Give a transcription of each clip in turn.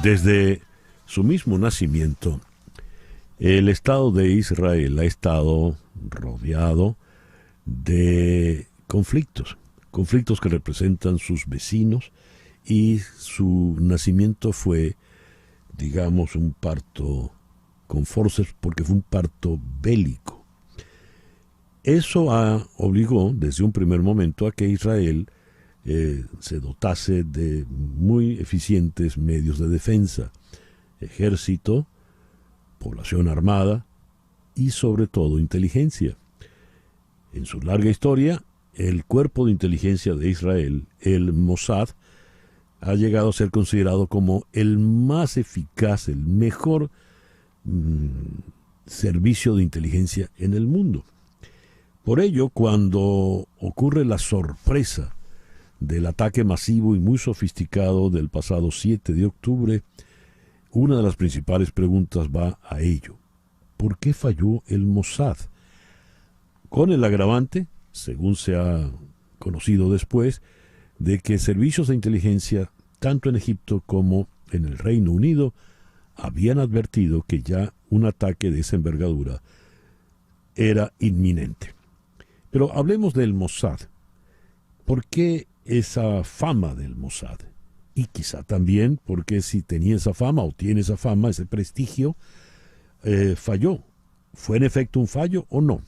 Desde su mismo nacimiento, el Estado de Israel ha estado rodeado de conflictos que representan sus vecinos, y su nacimiento fue, digamos, un parto con forceps, porque fue un parto bélico. Eso obligó desde un primer momento a que Israel se dotase de muy eficientes medios de defensa, ejército, población armada y sobre todo inteligencia. En su larga historia, el cuerpo de inteligencia de Israel, el Mossad, ha llegado a ser considerado como el más eficaz, el mejor servicio de inteligencia en el mundo. Por ello, cuando ocurre la sorpresa del ataque masivo y muy sofisticado del pasado 7 de octubre, una de las principales preguntas va a ello. ¿Por qué falló el Mossad? Con el agravante, según se ha conocido después, de que servicios de inteligencia, tanto en Egipto como en el Reino Unido, habían advertido que ya un ataque de esa envergadura era inminente. Pero hablemos del Mossad. ¿Por qué esa fama del Mossad? Y quizá también porque si tenía esa fama o tiene esa fama, ese prestigio, falló. ¿Fue en efecto un fallo o no?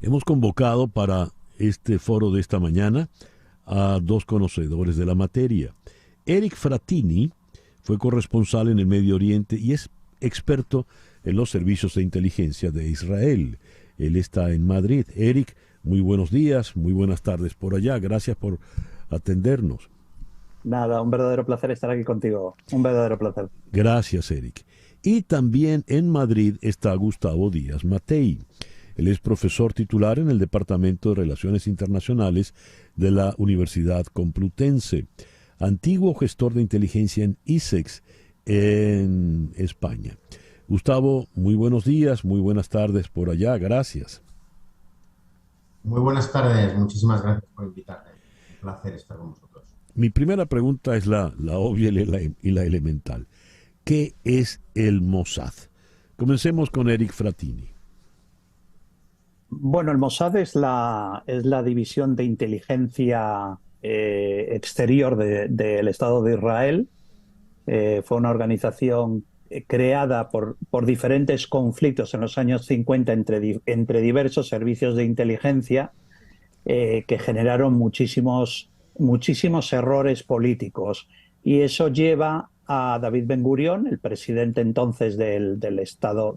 Hemos convocado para este foro de esta mañana a dos conocedores de la materia. Eric Frattini fue corresponsal en el Medio Oriente y es experto en los servicios de inteligencia de Israel. Él está en Madrid. Eric, muy buenos días, muy buenas tardes por allá. Gracias por atendernos. Nada, un verdadero placer estar aquí contigo. Un verdadero placer. Gracias, Eric. Y también en Madrid está Gustavo Díaz Matei. Él es profesor titular en el Departamento de Relaciones Internacionales de la Universidad Complutense, antiguo gestor de inteligencia en ISEX, en España. Gustavo, muy buenos días, muy buenas tardes por allá, gracias. Muy buenas tardes, muchísimas gracias por invitarme. Un placer estar con vosotros. Mi primera pregunta es la obvia y la elemental. ¿Qué es el Mossad? Comencemos con Eric Frattini. Bueno, el Mossad es la división de inteligencia exterior del Estado de Israel. Fue una organización creada por diferentes conflictos en los años 50 entre diversos servicios de inteligencia que generaron muchísimos errores políticos. Y eso lleva a David Ben-Gurión, el presidente entonces del Estado,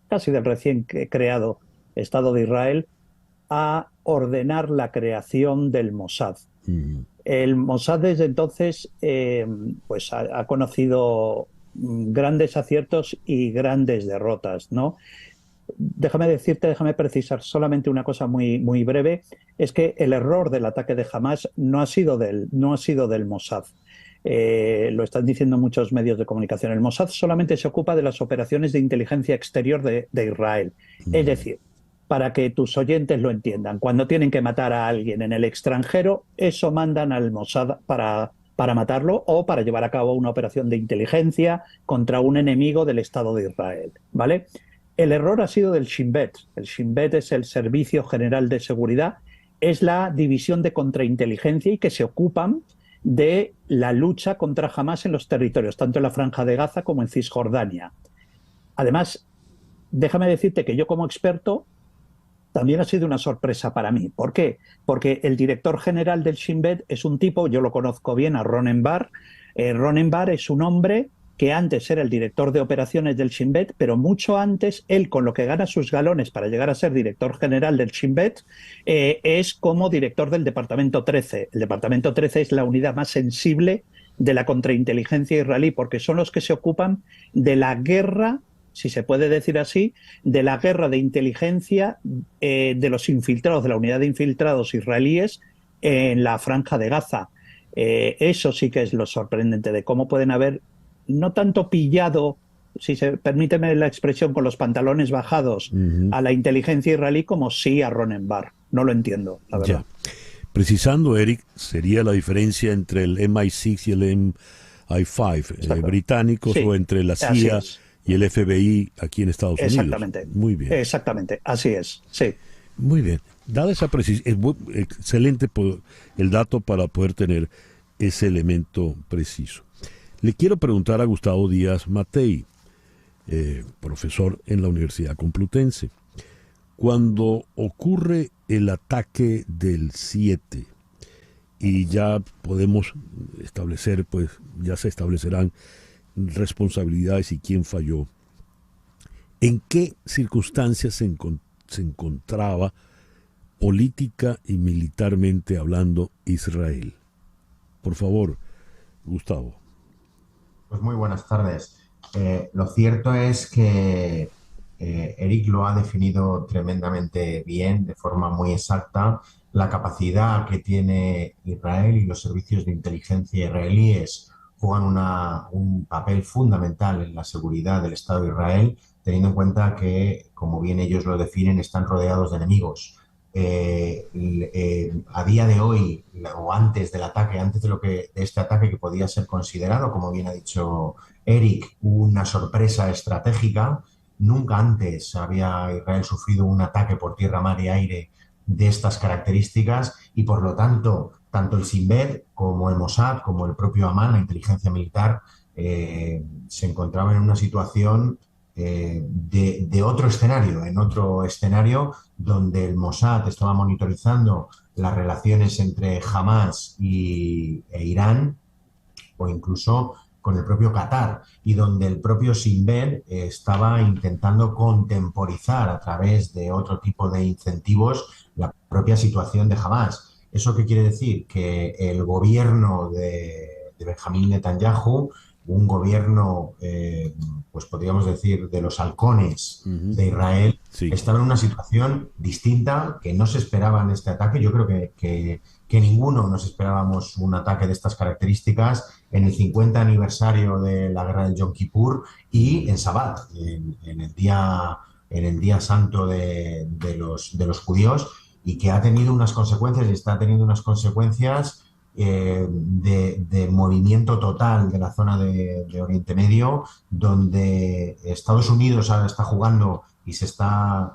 casi del recién creado Estado de Israel, a ordenar la creación del Mossad. El Mossad desde entonces pues ha conocido grandes aciertos y grandes derrotas, ¿no? Déjame precisar solamente una cosa muy breve, es que el error del ataque de Hamás no ha sido del Mossad. Lo están diciendo muchos medios de comunicación. El Mossad solamente se ocupa de las operaciones de inteligencia exterior de Israel. Es decir, para que tus oyentes lo entiendan, cuando tienen que matar a alguien en el extranjero, eso mandan al Mossad para matarlo o para llevar a cabo una operación de inteligencia contra un enemigo del Estado de Israel, ¿vale? El error ha sido del Shin Bet. El Shin Bet es el Servicio General de Seguridad, es la división de contrainteligencia y que se ocupan de la lucha contra Hamás en los territorios, tanto en la Franja de Gaza como en Cisjordania. Además, déjame decirte que yo como experto también ha sido una sorpresa para mí. ¿Por qué? Porque el director general del Shin Bet es un tipo, yo lo conozco bien, a Ronen Bar. Ronen Bar es un hombre que antes era el director de operaciones del Shin Bet, pero mucho antes, él con lo que gana sus galones para llegar a ser director general del Shin Bet, es como director del Departamento 13. El Departamento 13 es la unidad más sensible de la contrainteligencia israelí, porque son los que se ocupan de la guerra, si se puede decir así, de la guerra de inteligencia de los infiltrados, de la unidad de infiltrados israelíes en la Franja de Gaza. Eso sí que es lo sorprendente de cómo pueden haber no tanto pillado, si se permíteme la expresión, con los pantalones bajados a la inteligencia israelí como sí a Ronen Bar. No lo entiendo, la verdad. Ya. Precisando, Eric, sería la diferencia entre el MI6 y el I-5 británicos Sí, o entre la así CIA es. y el FBI aquí en Estados Unidos. Exactamente. Muy bien, Exactamente. Así es. Sí. muy bien. Dada esa precisión, es excelente el dato para poder tener ese elemento preciso. Le quiero preguntar a Gustavo Díaz Matei, profesor en la Universidad Complutense. Cuando ocurre el ataque del 7 y ya podemos establecer, pues ya se establecerán responsabilidades y quién falló, ¿en qué circunstancias se encontraba política y militarmente hablando Israel? Por favor, Gustavo. Pues muy buenas tardes. Lo cierto es que Eric lo ha definido tremendamente bien, de forma muy exacta, la capacidad que tiene Israel y los servicios de inteligencia israelíes juegan un papel fundamental en la seguridad del Estado de Israel, teniendo en cuenta que, como bien ellos lo definen, están rodeados de enemigos. A día de hoy o antes del ataque, antes de este ataque que podía ser considerado, como bien ha dicho Eric, una sorpresa estratégica. Nunca antes había Israel sufrido un ataque por tierra, mar y aire de estas características y por lo tanto el Shin Bet como el Mossad, como el propio Amán, la inteligencia militar, se encontraban en una situación de otro escenario, en otro escenario donde el Mossad estaba monitorizando las relaciones entre Hamas e Irán o incluso con el propio Qatar y donde el propio Shin Bet estaba intentando contemporizar a través de otro tipo de incentivos la propia situación de Hamas. ¿Eso qué quiere decir? Que el gobierno de Benjamín Netanyahu, un gobierno, pues podríamos decir, de los halcones de Israel, Sí. estaba en una situación distinta, que no se esperaba en este ataque. Yo creo que ninguno nos esperábamos un ataque de estas características en el 50 aniversario de la guerra del Yom Kippur y en Shabbat, en el día santo de los judíos, y que ha tenido unas consecuencias y está teniendo unas consecuencias de movimiento total de la zona de Oriente Medio, donde Estados Unidos ahora está jugando y se está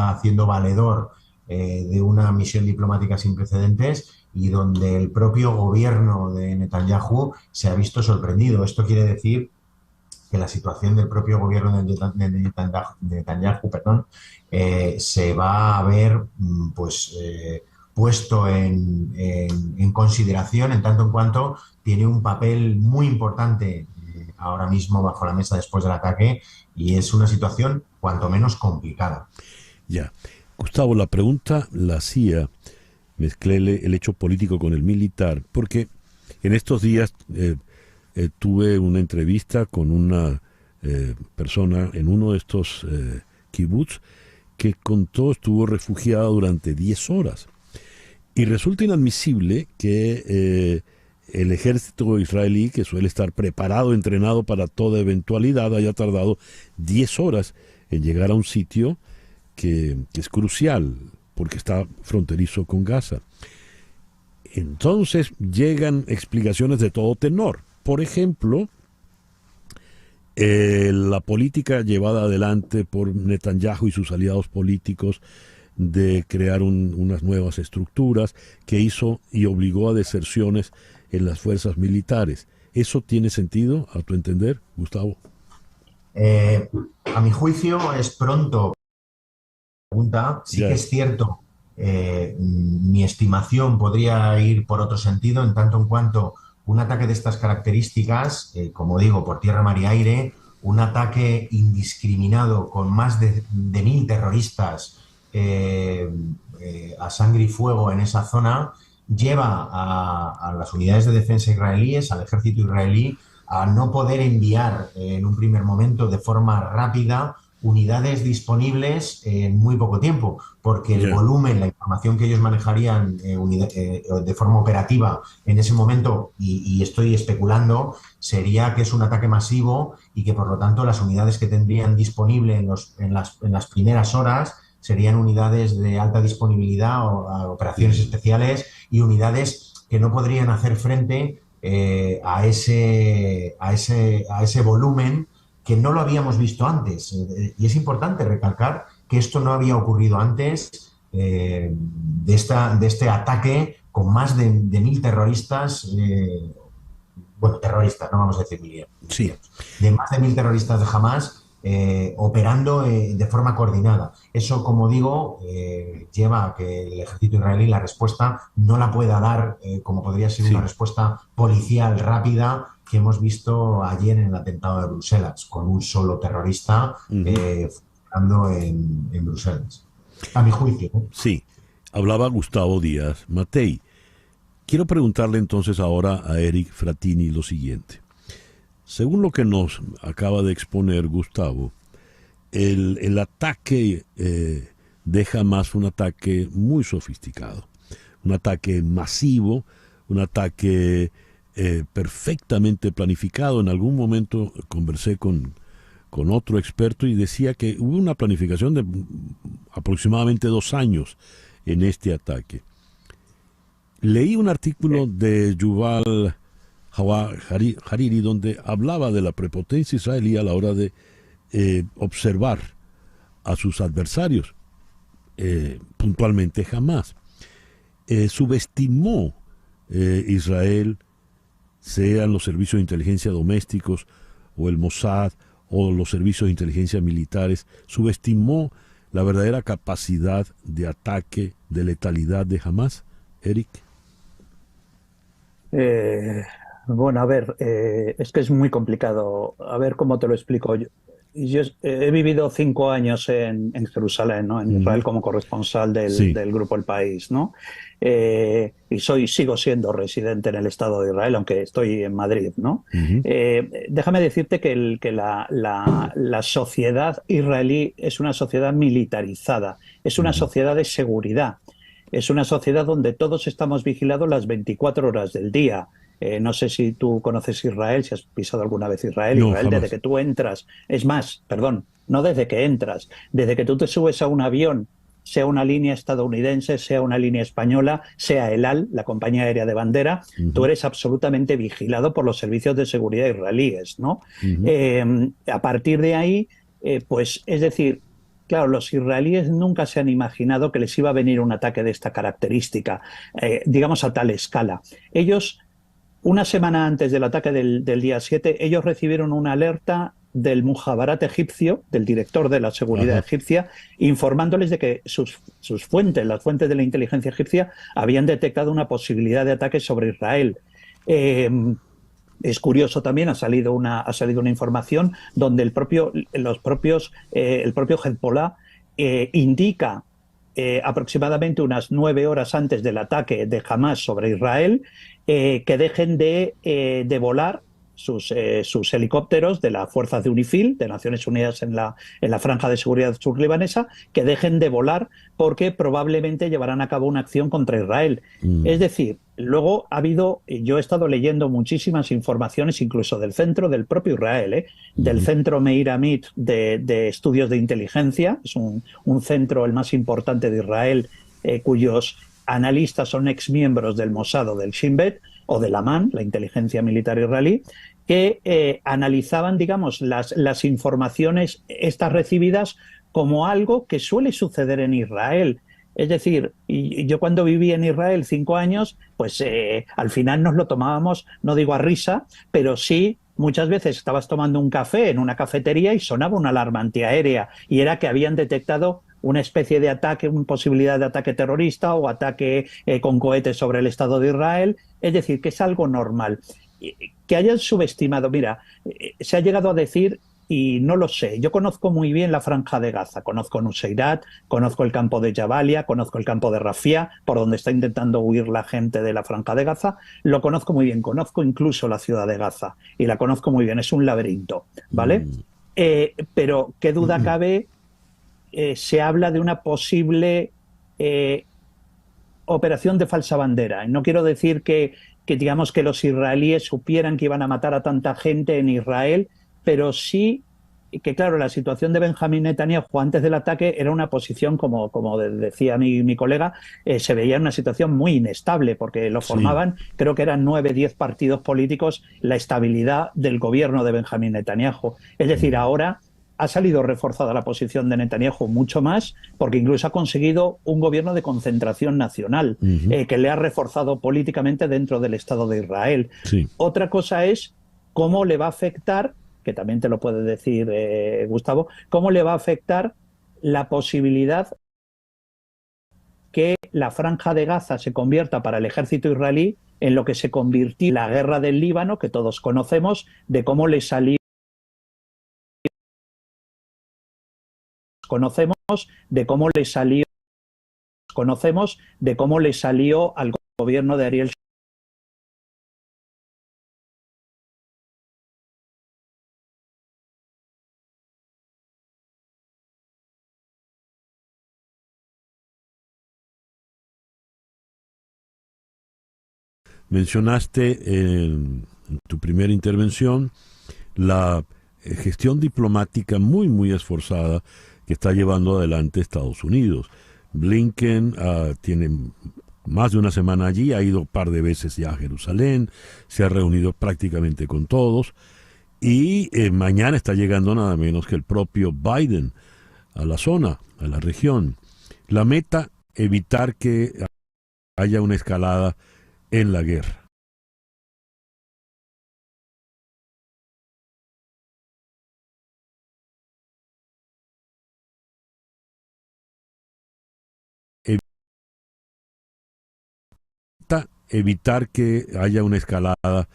haciendo valedor de una misión diplomática sin precedentes y donde el propio gobierno de Netanyahu se ha visto sorprendido. Esto quiere decir que la situación del propio gobierno de Netanyahu, se va a ver puesto en consideración en tanto en cuanto tiene un papel muy importante ahora mismo bajo la mesa después del ataque y es una situación cuanto menos complicada. Ya. Gustavo, la pregunta la hacía, mezclé el hecho político con el militar, porque en estos días tuve una entrevista con una persona en uno de estos kibbutz que estuvo refugiada durante 10 horas. Y resulta inadmisible que el ejército israelí, que suele estar preparado, entrenado para toda eventualidad, haya tardado 10 horas en llegar a un sitio que es crucial, porque está fronterizo con Gaza. Entonces llegan explicaciones de todo tenor. Por ejemplo, la política llevada adelante por Netanyahu y sus aliados políticos de crear unas nuevas estructuras que hizo y obligó a deserciones en las fuerzas militares. ¿Eso tiene sentido, a tu entender, Gustavo? A mi juicio es pronto. Pregunta, sí Ya. que es cierto, mi estimación podría ir por otro sentido, en tanto en cuanto un ataque de estas características, como digo, por tierra, mar y aire, un ataque indiscriminado con más de 1.000 terroristas a sangre y fuego en esa zona, lleva a las unidades de defensa israelíes, al ejército israelí, a no poder enviar en un primer momento de forma rápida unidades disponibles en muy poco tiempo, porque el volumen, la información que ellos manejarían de forma operativa en ese momento, y estoy especulando, sería que es un ataque masivo y que por lo tanto las unidades que tendrían disponible en las primeras horas serían unidades de alta disponibilidad o a operaciones especiales y unidades que no podrían hacer frente a ese volumen que no lo habíamos visto antes. Y es importante recalcar que esto no había ocurrido antes de este ataque con más de 1.000 terroristas, bueno, terroristas, no vamos a decir militares, Sí. de más de 1.000 terroristas de Hamás operando de forma coordinada. Eso, como digo, lleva a que el ejército israelí la respuesta no la pueda dar como podría ser una respuesta policial rápida que hemos visto ayer en el atentado de Bruselas, con un solo terrorista funcionando en Bruselas. A mi juicio. Sí, hablaba Gustavo Díaz Matei. Quiero preguntarle entonces ahora a Eric Frattini lo siguiente. Según lo que nos acaba de exponer Gustavo, el ataque de Hamás fue un ataque muy sofisticado, un ataque masivo, un ataque perfectamente planificado. En algún momento conversé con otro experto y decía que hubo una planificación de aproximadamente 2 años en este ataque. Leí un artículo de Yuval Hariri donde hablaba de la prepotencia israelí a la hora de observar a sus adversarios, puntualmente Hamás. Subestimó Israel, sean los servicios de inteligencia domésticos o el Mossad o los servicios de inteligencia militares, subestimó la verdadera capacidad de ataque, de letalidad de Hamás, Eric. Bueno, a ver, es que es muy complicado. A ver cómo te lo explico. Yo he vivido 5 años en Jerusalén, ¿no? En Israel como corresponsal del Grupo El País, ¿no? Y sigo siendo residente en el Estado de Israel, aunque estoy en Madrid, ¿no? Déjame decirte que la sociedad israelí es una sociedad militarizada, es una sociedad de seguridad, es una sociedad donde todos estamos vigilados las 24 horas del día. No sé si tú conoces Israel, si has pisado alguna vez Israel. No, Israel, jamás. desde que tú entras, es más, perdón, no desde que entras, desde que tú te subes a un avión, sea una línea estadounidense, sea una línea española, sea El Al, la compañía aérea de bandera, tú eres absolutamente vigilado por los servicios de seguridad israelíes, ¿no? A partir de ahí, pues, es decir, claro, los israelíes nunca se han imaginado que les iba a venir un ataque de esta característica, digamos a tal escala. Ellos, una semana antes del ataque del día 7, ellos recibieron una alerta del Mujabarat egipcio, del director de la seguridad egipcia, informándoles de que sus fuentes, las fuentes de la inteligencia egipcia, habían detectado una posibilidad de ataque sobre Israel. Es curioso también, ha salido una información donde el propio Hezbollah indica aproximadamente unas 9 horas antes del ataque de Hamás sobre Israel que dejen de volar sus helicópteros de las fuerzas de UNIFIL, de Naciones Unidas en la Franja de Seguridad Sur-Libanesa, que dejen de volar porque probablemente llevarán a cabo una acción contra Israel. Es decir, luego yo he estado leyendo muchísimas informaciones, incluso del propio Israel, del centro Meir Amit de estudios de inteligencia, es un centro el más importante de Israel, cuyos analistas son exmiembros del Mossad o del Shin Bet, o del Amán, la inteligencia militar israelí, que analizaban, digamos, las informaciones estas recibidas como algo que suele suceder en Israel. Es decir, yo cuando viví en Israel 5 años, pues al final nos lo tomábamos, no digo a risa, pero sí muchas veces estabas tomando un café en una cafetería y sonaba una alarma antiaérea y era que habían detectado una especie de ataque, una posibilidad de ataque terrorista o ataque con cohetes sobre el Estado de Israel. Es decir, que es algo normal. Que hayan subestimado, mira, se ha llegado a decir, y no lo sé, yo conozco muy bien la Franja de Gaza, conozco Nuseirat, conozco el campo de Jabalia, conozco el campo de Rafía, por donde está intentando huir la gente de la Franja de Gaza, lo conozco muy bien, conozco incluso la ciudad de Gaza, y la conozco muy bien, es un laberinto, ¿vale? Pero qué duda cabe, se habla de una posible operación de falsa bandera. No quiero decir que digamos que los israelíes supieran que iban a matar a tanta gente en Israel, pero sí que claro, la situación de Benjamín Netanyahu antes del ataque era una posición, como decía mi colega, se veía en una situación muy inestable, porque lo formaban, creo que eran 9, 10 partidos políticos, la estabilidad del gobierno de Benjamín Netanyahu. Es decir, ahora ha salido reforzada la posición de Netanyahu mucho más, porque incluso ha conseguido un gobierno de concentración nacional, que le ha reforzado políticamente dentro del Estado de Israel. Sí. Otra cosa es cómo le va a afectar, que también te lo puede decir Gustavo, cómo le va a afectar la posibilidad que la Franja de Gaza se convierta para el ejército israelí en lo que se convirtió en la guerra del Líbano, que todos conocemos, de cómo le salió al gobierno de Ariel Mencionaste en tu primera intervención la gestión diplomática muy esforzada que está llevando adelante Estados Unidos. Blinken tiene más de una semana allí, ha ido un par de veces ya a Jerusalén, se ha reunido prácticamente con todos y mañana está llegando nada menos que el propio Biden a la zona, a la región. La meta, evitar que haya una escalada en la guerra. Evitar que haya una escalada.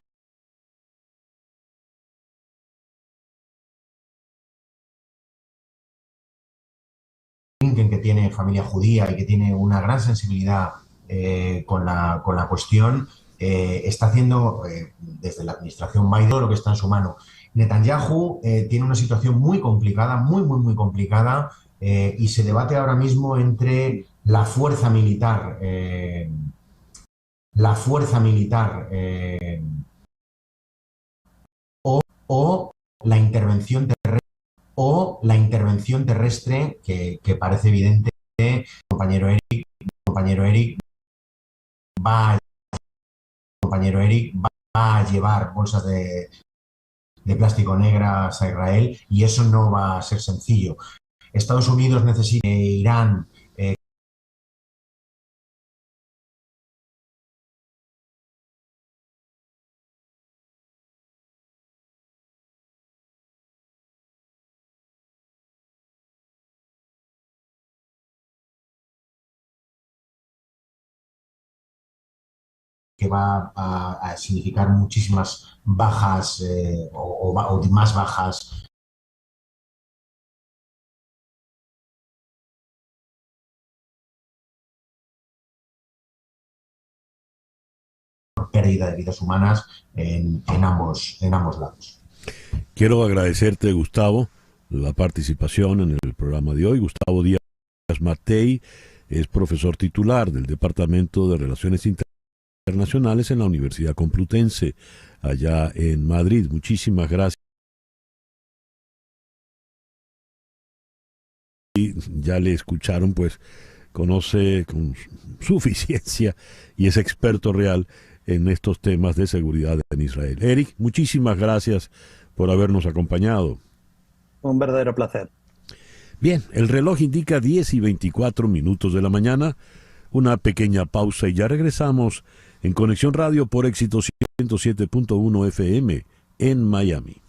Que tiene familia judía y que tiene una gran sensibilidad con la cuestión, está haciendo desde la administración Biden todo lo que está en su mano. Netanyahu tiene una situación muy complicada, muy complicada, y se debate ahora mismo entre la fuerza militar o la intervención terrestre que parece evidente. Compañero Eric va a llevar bolsas de plástico negras a Israel y eso no va a ser sencillo. Estados Unidos necesita Irán que va a significar muchísimas bajas o más bajas. Pérdida de vidas humanas en ambos lados. Quiero agradecerte, Gustavo, la participación en el programa de hoy. Gustavo Díaz Matei es profesor titular del Departamento de Relaciones Internacionales en la Universidad Complutense, allá en Madrid. Muchísimas gracias. Y ya le escucharon, pues conoce con suficiencia y es experto real en estos temas de seguridad en Israel. Eric, muchísimas gracias por habernos acompañado. Un verdadero placer. Bien, el reloj indica 10:24 de la mañana. Una pequeña pausa y ya regresamos en Conexión Radio por Éxito 107.1 FM en Miami.